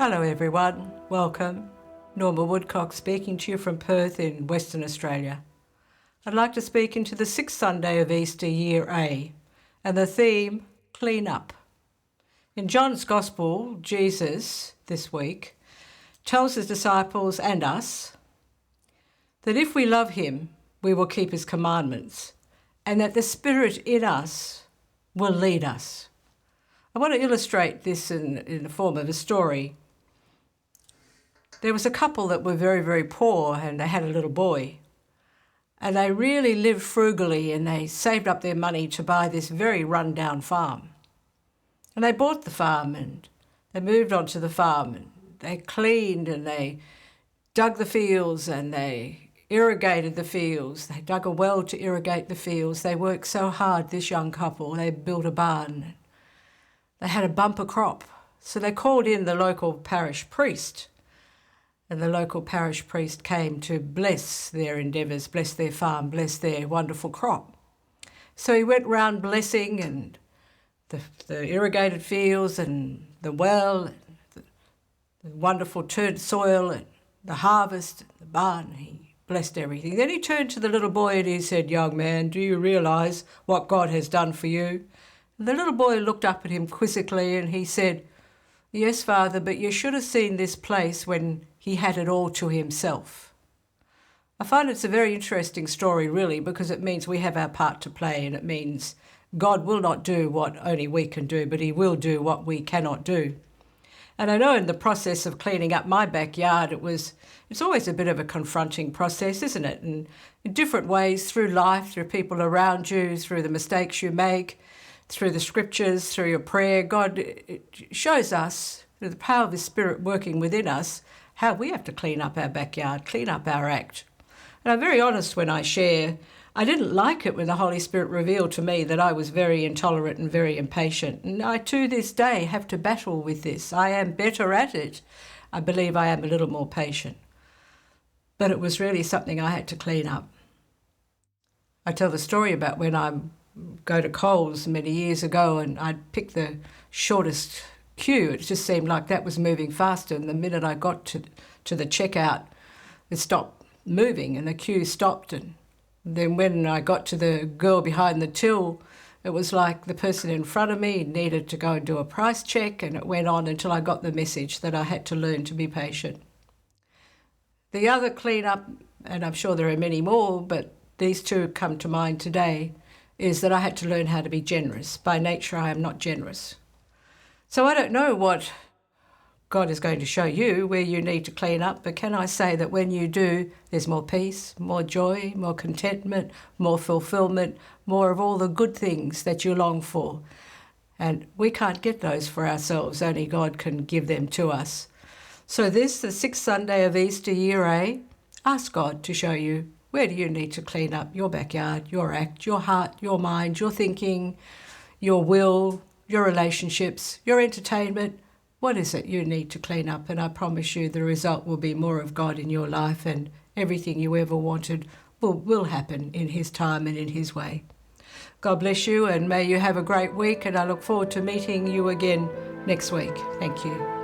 Hello everyone, welcome. Norma Woodcock speaking to you from Perth in Western Australia. I'd like to speak into the sixth Sunday of Easter, Year A, and the theme, Clean Up. In John's Gospel, Jesus, this week, tells his disciples and us that if we love him, we will keep his commandments, and that the Spirit in us will lead us. I want to illustrate this in the form of a story. There was a couple that were very, very poor and they had a little boy. And they really lived frugally and they saved up their money to buy this very run-down farm. And they bought the farm and they moved onto the farm and they cleaned and they dug the fields and they irrigated the fields. They dug a well to irrigate the fields. They worked so hard, this young couple. They built a barn. They had a bumper crop. So they called in the local parish priest. And the local parish priest came to bless their endeavours, bless their farm, bless their wonderful crop. So he went round blessing and the irrigated fields and the well, and the wonderful turned soil and the harvest, and the barn. He blessed everything. Then he turned to the little boy and he said, "Young man, do you realise what God has done for you?" And the little boy looked up at him quizzically and he said, "Yes, Father, but you should have seen this place when he had it all to himself." I find it's a very interesting story, really, because it means we have our part to play, and it means God will not do what only we can do, but he will do what we cannot do. And I know in the process of cleaning up my backyard, it's always a bit of a confronting process, isn't it? And in different ways, through life, through people around you, through the mistakes you make, through the scriptures, through your prayer, God shows us, through the power of his Spirit working within us, how we have to clean up our backyard, clean up our act. And I'm very honest when I share, I didn't like it when the Holy Spirit revealed to me that I was very intolerant and very impatient. And I, to this day, have to battle with this. I am better at it. I believe I am a little more patient. But it was really something I had to clean up. I tell the story about when I go to Coles many years ago and I'd pick the shortest queue. It just seemed like that was moving faster, and the minute I got to the checkout, it stopped moving and the queue stopped. And then when I got to the girl behind the till, it was like the person in front of me needed to go and do a price check, and it went on until I got the message that I had to learn to be patient. The other clean-up, and I'm sure there are many more, but these two come to mind today, is that I had to learn how to be generous. By nature, I am not generous. So I don't know what God is going to show you, where you need to clean up, but can I say that when you do, there's more peace, more joy, more contentment, more fulfillment, more of all the good things that you long for. And we can't get those for ourselves, only God can give them to us. So this, the sixth Sunday of Easter, Year A, ask God to show you where do you need to clean up your backyard, your act, your heart, your mind, your thinking, your will, your relationships, your entertainment. What is it you need to clean up? And I promise you the result will be more of God in your life, and everything you ever wanted will happen in his time and in his way. God bless you, and may you have a great week, and I look forward to meeting you again next week. Thank you.